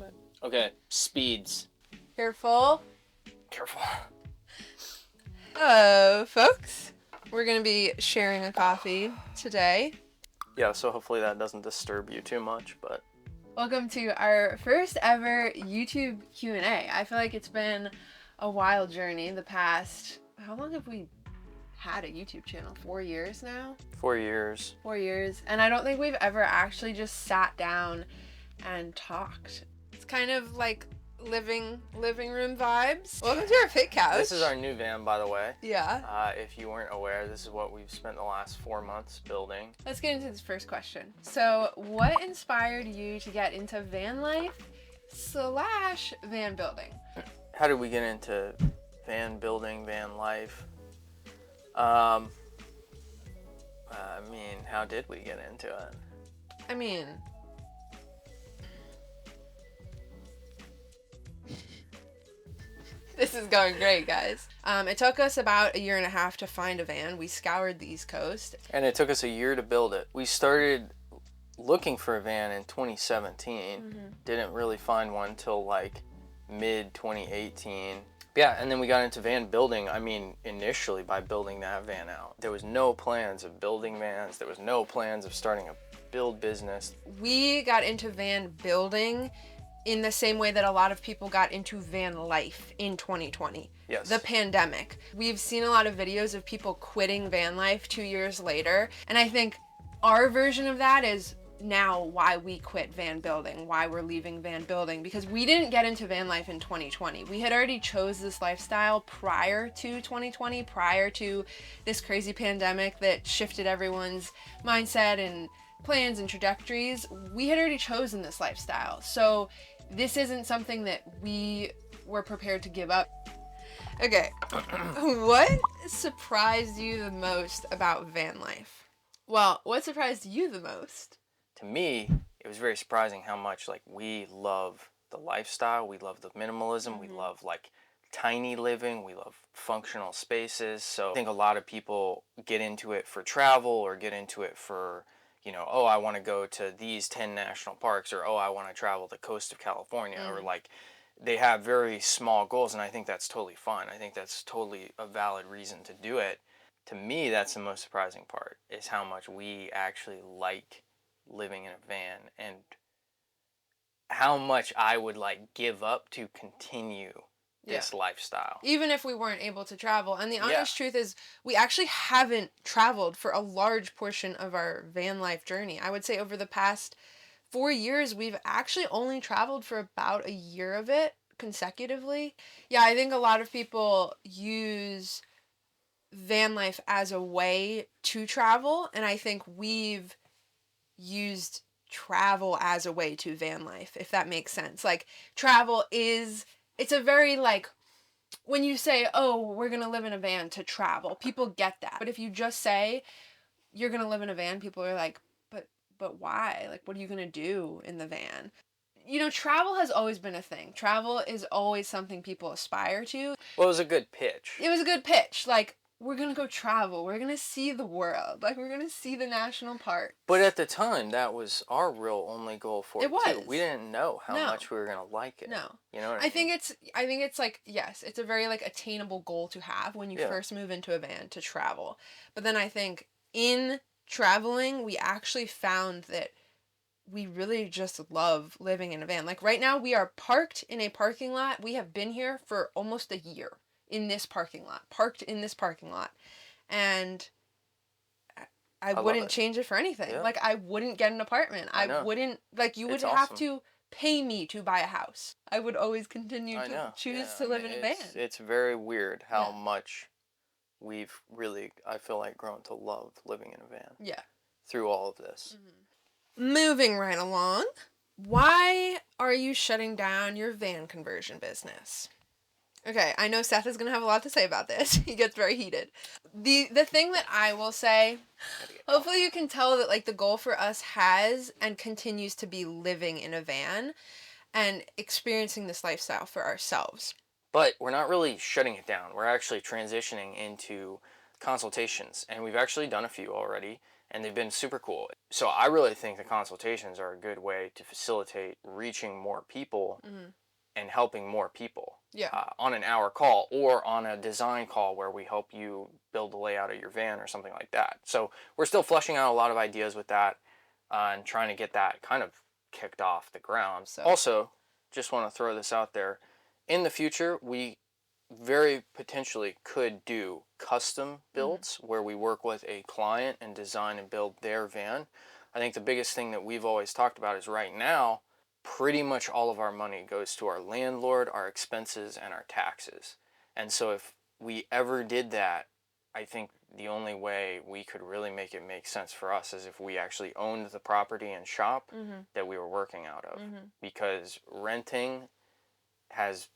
it. Okay, speeds. Careful. Careful. Folks, we're going to be sharing a coffee today. Yeah, so hopefully that doesn't disturb you too much, but... Welcome to our first ever YouTube Q&A. I feel like it's been a wild journey the past... How long have we had a YouTube channel? 4 years now? 4 years. 4 years. And I don't think we've ever actually just sat down and talked. It's kind of like living room vibes. Welcome to our fit couch. This is our new van, by the way. Yeah. If you weren't aware, this is what we've spent the last 4 months building. Let's get into this first question. So, what inspired you to get into van life / van building? How did we get into van building, van life? I mean, how did we get into it? I mean, this is going great, guys. It took us about 1.5 years to find a van. We scoured the East Coast. And it took us a year to build it. We started looking for a van in 2017. Didn't really find one till like mid 2018. Yeah, and then we got into van building, I mean, initially by building that van out. There was no plans of building vans. There was no plans of starting a build business. We got into van building in the same way that a lot of people got into van life in 2020. Yes. The pandemic. We've seen a lot of videos of people quitting van life 2 years later. And I think our version of that is now why we quit van building, why we're leaving van building, because we didn't get into van life in 2020. We had already chose this lifestyle prior to 2020, prior to this crazy pandemic that shifted everyone's mindset and plans and trajectories. We had already chosen this lifestyle. So this isn't something that we were prepared to give up. Okay, what surprised you the most about van life? Well, what surprised you the most? To me, it was very surprising how much like we love the lifestyle, we love the minimalism, we love like tiny living, we love functional spaces. So I think a lot of people get into it for travel or get into it for, you know, oh, I want to go to these 10 national parks, or oh, I want to travel the coast of California, or like they have very small goals, and I think that's totally fine. I think that's totally a valid reason to do it. To me, that's the most surprising part, is how much we actually like living in a van and how much I would like give up to continue this lifestyle. Even if we weren't able to travel. And the honest truth is we actually haven't traveled for a large portion of our van life journey. I would say over the past 4 years, we've actually only traveled for about a year of it consecutively. Yeah, I think a lot of people use van life as a way to travel, and I think we've used travel as a way to van life, if that makes sense. Like, travel is, it's a very like, when you say, oh, we're gonna live in a van to travel, people get that. But if you just say you're gonna live in a van, people are like, but why? Like, what are you gonna do in the van? You know, travel has always been a thing. Travel is always something people aspire to. Well, it was a good pitch. It was a good pitch. Like, we're gonna go travel. We're gonna see the world. Like, we're gonna see the national park. But at the time, that was our real only goal for it was. too. We didn't know how much we were gonna like it. No. You know what I mean? I think it's like, yes, it's a very like attainable goal to have when you first move into a van, to travel. But then I think in traveling, we actually found that we really just love living in a van. Like, right now, we are parked in a parking lot. We have been here for almost a year in this parking lot, parked in this parking lot. And I wouldn't change it for anything. Yeah. Like, I wouldn't get an apartment. I wouldn't, like, you would have to pay me to buy a house. I would always continue to choose to live in a van. It's very weird how much we've really, I feel like, grown to love living in a van. Yeah. Through all of this. Moving right along, why are you shutting down your van conversion business? Okay, I know Seth is going to have a lot to say about this. He gets very heated. The thing that I will say, hopefully you can tell that like the goal for us has and continues to be living in a van and experiencing this lifestyle for ourselves. But we're not really shutting it down. We're actually transitioning into consultations, and we've actually done a few already. and they've been super cool. So I really think the consultations are a good way to facilitate reaching more people and helping more people. Yeah. On an hour call or on a design call where we help you build the layout of your van or something like that. So we're still fleshing out a lot of ideas with that and trying to get that kind of kicked off the ground. So. Also, just want to throw this out there. In the future, we very potentially could do custom builds where we work with a client and design and build their van. I think the biggest thing that we've always talked about is right now, pretty much all of our money goes to our landlord, our expenses, and our taxes. And so if we ever did that, I think the only way we could really make it make sense for us is if we actually owned the property and shop that we were working out of. Because renting has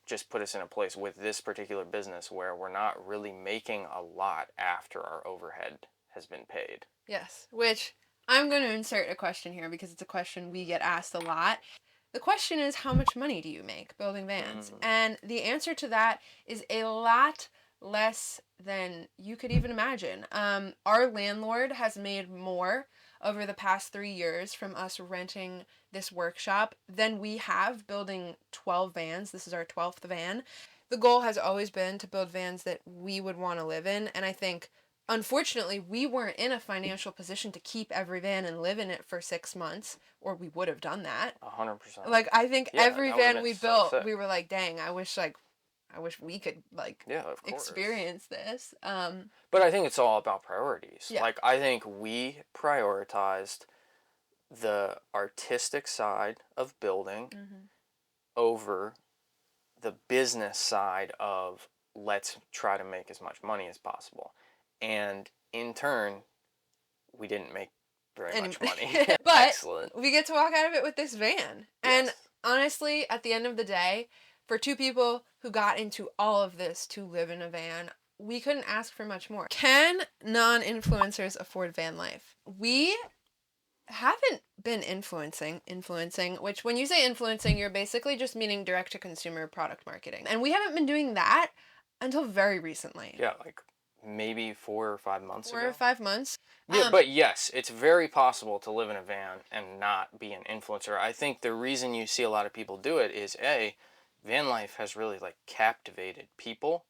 just put us in a place with this particular business where we're not really making a lot after our overhead has been paid. Yes, which I'm going to insert a question here because it's a question we get asked a lot. The question is, how much money do you make building vans? And the answer to that is a lot less than you could even imagine. Our landlord has made more over the past 3 years from us renting this workshop than we have building 12 vans. This is our 12th van. The goal has always been to build vans that we would want to live in, and I think unfortunately, we weren't in a financial position to keep every van and live in it for 6 months, or we would have done that. 100%. Like, I think every van we built, so we were like, dang, I wish we could, like, of course. experience this. But I think it's all about priorities. Yeah. Like, I think we prioritized the artistic side of building over the business side of let's try to make as much money as possible. And in turn, we didn't make very much money. But Excellent. We get to walk out of it with this van. And Yes. honestly, at the end of the day, for two people who got into all of this to live in a van, we couldn't ask for much more. Can non-influencers afford van life? We haven't been influencing, which when you say influencing, you're basically just meaning direct to consumer product marketing. And we haven't been doing that until very recently. Yeah, like maybe 4 or 5 months ago. 4 or 5 months. Yeah, but yes, it's very possible to live in a van and not be an influencer. I think the reason you see a lot of people do it is van life has really like captivated people.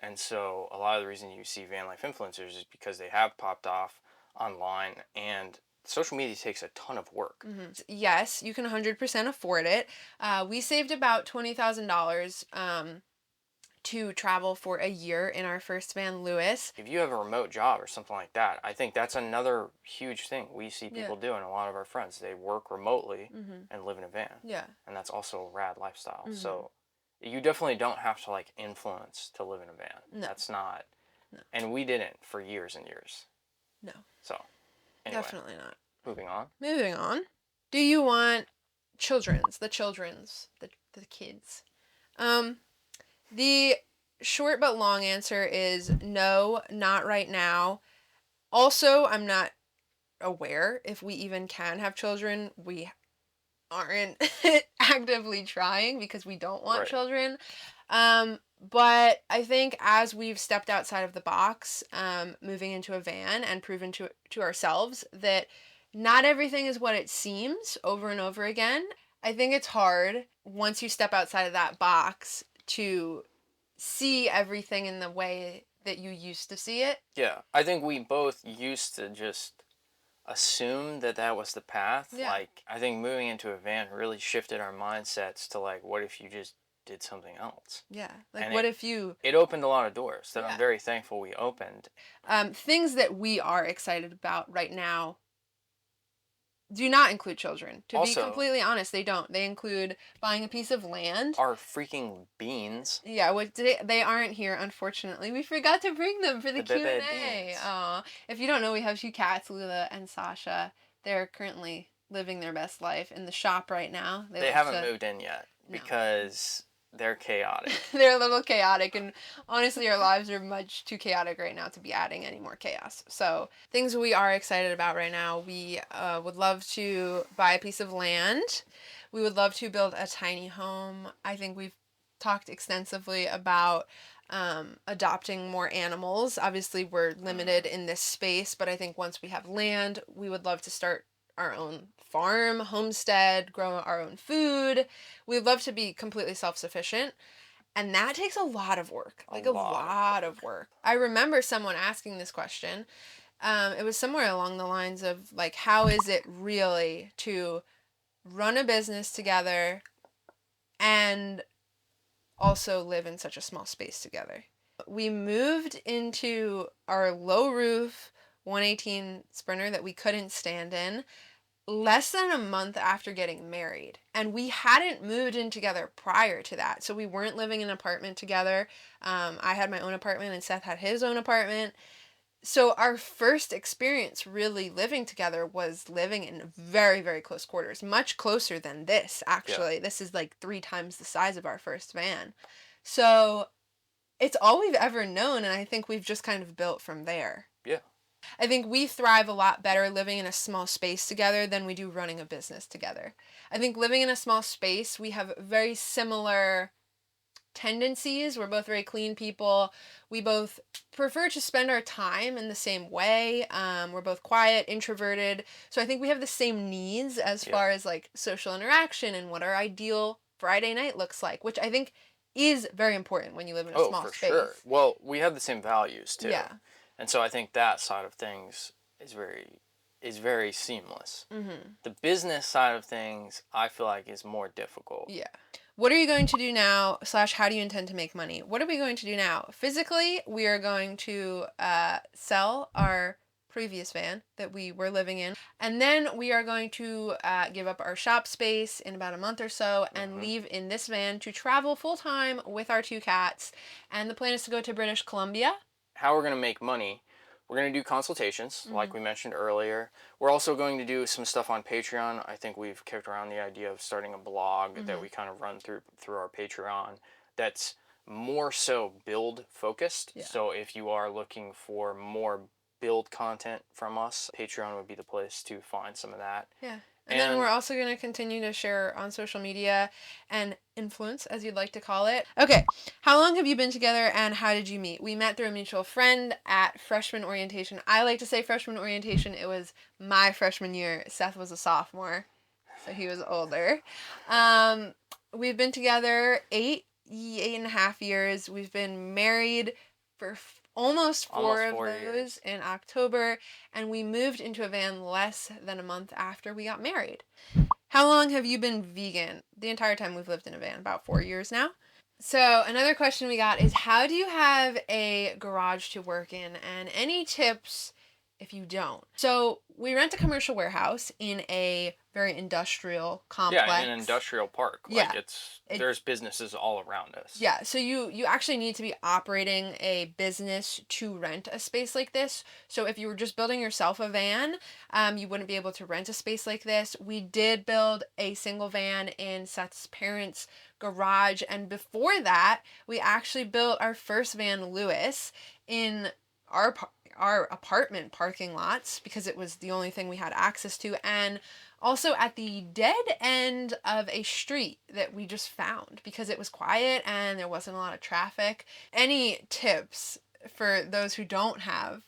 And so a lot of the reason you see van life influencers is because they have popped off online, and social media takes a ton of work. Yes, you can 100% afford it. We saved about $20,000 to travel for a year in our first van, Lewis. If you have a remote job or something like that, I think that's another huge thing we see people do, and a lot of our friends, they work remotely and live in a van. Yeah. And that's also a rad lifestyle. So you definitely don't have to like influence to live in a van. No. That's not. No. And we didn't for years and years. No. So, anyway. Definitely not. Moving on. Moving on. Do you want the kids? The short but long answer is no, not right now. Also, I'm not aware if we even can have children. We aren't actively trying because we don't want children. But I think as we've stepped outside of the box, moving into a van and proven to ourselves that not everything is what it seems over and over again. I think it's hard once you step outside of that box to see everything in the way that you used to see it. Yeah, I think we both used to just assume that was the path. Yeah. Like, I think moving into a van really shifted our mindsets to like, what if you just did something else? Yeah, like and what if you... It opened a lot of doors that I'm very thankful we opened. Things that we are excited about right now do not include children. To be completely honest, they don't. They include buying a piece of land. Our freaking beans. Yeah, they aren't here, unfortunately. We forgot to bring them for the Q&A. Aw. If you don't know, we have 2 cats, Lula and Sasha. They're currently living their best life in the shop right now. They haven't moved in yet because they're chaotic. They're a little chaotic, and honestly, our lives are much too chaotic right now to be adding any more chaos. So, things we are excited about right now, we would love to buy a piece of land. We would love to build a tiny home. I think we've talked extensively about adopting more animals. Obviously, we're limited in this space, but I think once we have land, we would love to start our own farm, homestead, grow our own food. We'd love to be completely self-sufficient. And that takes a lot of work, like a lot of work. I remember someone asking this question. It was somewhere along the lines of, like, how is it really to run a business together and also live in such a small space together? We moved into our low roof 118 Sprinter that we couldn't stand in less than a month after getting married. And we hadn't moved in together prior to that. So we weren't living in an apartment together. I had my own apartment and Seth had his own apartment. So our first experience really living together was living in very, very close quarters, much closer than this, actually. Yeah. This is like 3 times the size of our first van. So it's all we've ever known, and I think we've just kind of built from there. Yeah. I think we thrive a lot better living in a small space together than we do running a business together. I think living in a small space, we have very similar tendencies. We're both very clean people. We both prefer to spend our time in the same way. We're both quiet, introverted. So I think we have the same needs as far as like social interaction and what our ideal Friday night looks like, which I think is very important when you live in a small space. Oh, for sure. Well, we have the same values too. Yeah. And so I think that side of things is very seamless. Mm-hmm. The business side of things, I feel like, is more difficult. Yeah. What are you going to do now, / how do you intend to make money? What are we going to do now? Physically, we are going to sell our previous van that we were living in. And then we are going to give up our shop space in about a month or so and leave in this van to travel full-time with our 2 cats. And the plan is to go to British Columbia. How we're going to make money, we're going to do consultations, like we mentioned earlier. We're also going to do some stuff on Patreon. I think we've kicked around the idea of starting a blog that we kind of run through our Patreon that's more so build focused. Yeah. So if you are looking for more build content from us, Patreon would be the place to find some of that. Yeah. And then we're also going to continue to share on social media and influence, as you'd like to call it. Okay, how long have you been together and how did you meet? We met through a mutual friend at freshman orientation. I like to say freshman orientation. It was my freshman year. Seth was a sophomore, so he was older. We've been together 8.5 years. We've been married for almost four of those in October, and we moved into a van less than a month after we got married. How long have you been vegan? The entire time we've lived in a van, about 4 years now. So another question we got is, how do you have a garage to work in, and any tips if you don't? So we rent a commercial warehouse in a very industrial complex. Yeah, in an industrial park. Like there's businesses all around us. Yeah, so you actually need to be operating a business to rent a space like this. So if you were just building yourself a van, you wouldn't be able to rent a space like this. We did build a single van in Seth's parents' garage, and before that, we actually built our first van, Lewis, in our apartment parking lots because it was the only thing we had access to, and also at the dead end of a street that we just found because it was quiet and there wasn't a lot of traffic. Any tips for those who don't have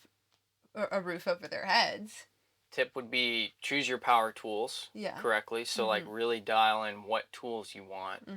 a roof over their heads? Tip would be choose your power tools correctly. So like really dial in what tools you want.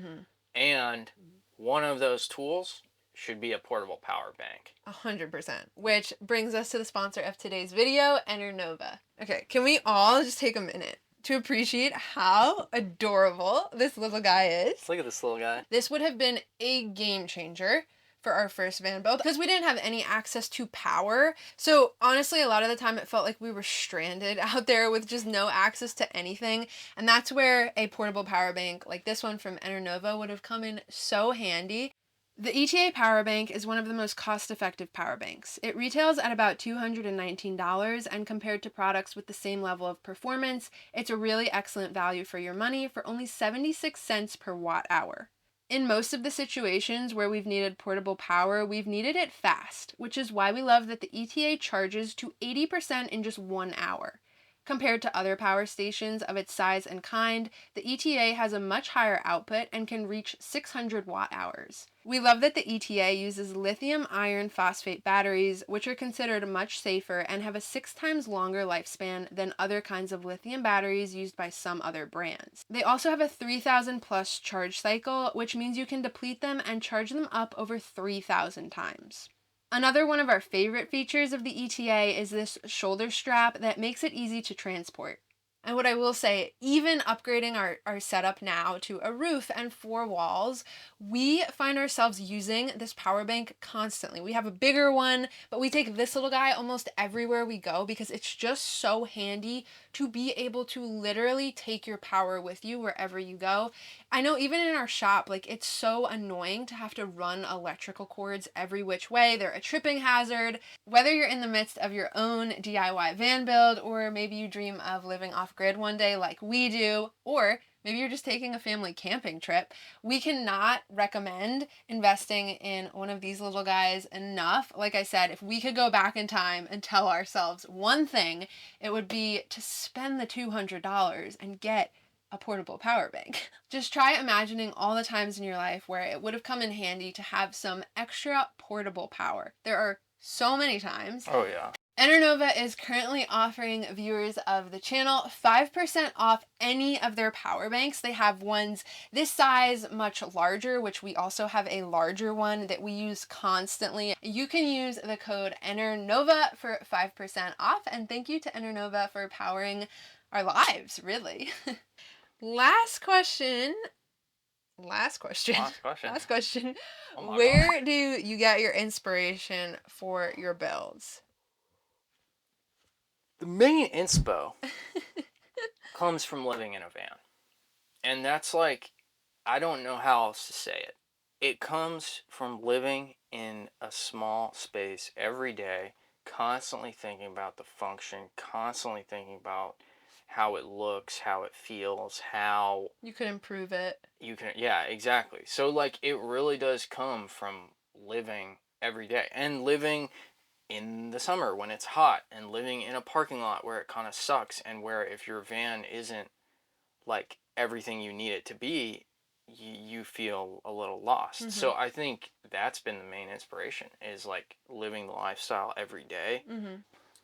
And one of those tools should be a portable power bank. 100%. Which brings us to the sponsor of today's video, Enernova. Okay, can we all just take a minute to appreciate how adorable this little guy is? Look at this little guy. This would have been a game changer for our first van build because we didn't have any access to power. So honestly, a lot of the time it felt like we were stranded out there with just no access to anything. And that's where a portable power bank like this one from Enernova would have come in so handy. The ETA power bank is one of the most cost-effective power banks. It retails at about $219, and compared to products with the same level of performance, it's a really excellent value for your money for only 76 cents per watt hour. In most of the situations where we've needed portable power, we've needed it fast, which is why we love that the ETA charges to 80% in just 1 hour. Compared to other power stations of its size and kind, the ETA has a much higher output and can reach 600 watt hours. We love that the ETA uses lithium iron phosphate batteries, which are considered much safer and have a 6 times longer lifespan than other kinds of lithium batteries used by some other brands. They also have a 3,000 plus charge cycle, which means you can deplete them and charge them up over 3,000 times. Another one of our favorite features of the ETA is this shoulder strap that makes it easy to transport. And what I will say, even upgrading our setup now to a roof and 4 walls, we find ourselves using this power bank constantly. We have a bigger one, but we take this little guy almost everywhere we go because it's just so handy to be able to literally take your power with you wherever you go. I know even in our shop, like it's so annoying to have to run electrical cords every which way. They're a tripping hazard. Whether you're in the midst of your own DIY van build, or maybe you dream of living off grid one day like we do, or maybe you're just taking a family camping trip, we cannot recommend investing in one of these little guys enough. Like I said, if we could go back in time and tell ourselves one thing, it would be to spend the $200 and get a portable power bank. Just try imagining all the times in your life where it would have come in handy to have some extra portable power. There are so many times. Oh, yeah. Enernova is currently offering viewers of the channel 5% off any of their power banks. They have ones this size, much larger, which we also have a larger one that we use constantly. You can use the code Enernova for 5% off, and thank you to Enernova for powering our lives, really. Last question. Last question. Last question. Oh my Where God. do you get your inspiration for your builds? The main inspo comes from living in a van. And that's like, I don't know how else to say it. It comes from living in a small space every day, constantly thinking about the function, constantly thinking about how it looks, how it feels, how you could improve it. You can, yeah, exactly. So like it really does come from living every day and living in the summer when it's hot and living in a parking lot where it kind of sucks and where if your van isn't like everything you need it to be, you feel a little lost. Mm-hmm. So I think that's been the main inspiration is like living the lifestyle every day. Mm-hmm.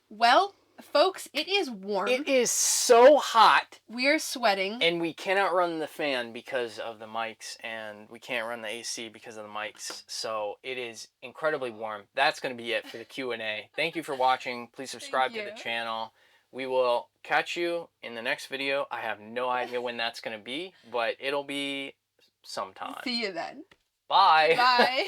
Well, folks, it is warm. It is so hot. We are sweating. And we cannot run the fan because of the mics, and we can't run the AC because of the mics. So it is incredibly warm. That's going to be it for the Q&A. Thank you for watching. Please subscribe to the channel. We will catch you in the next video. I have no idea when that's going to be, but it'll be sometime. See you then. Bye. Bye.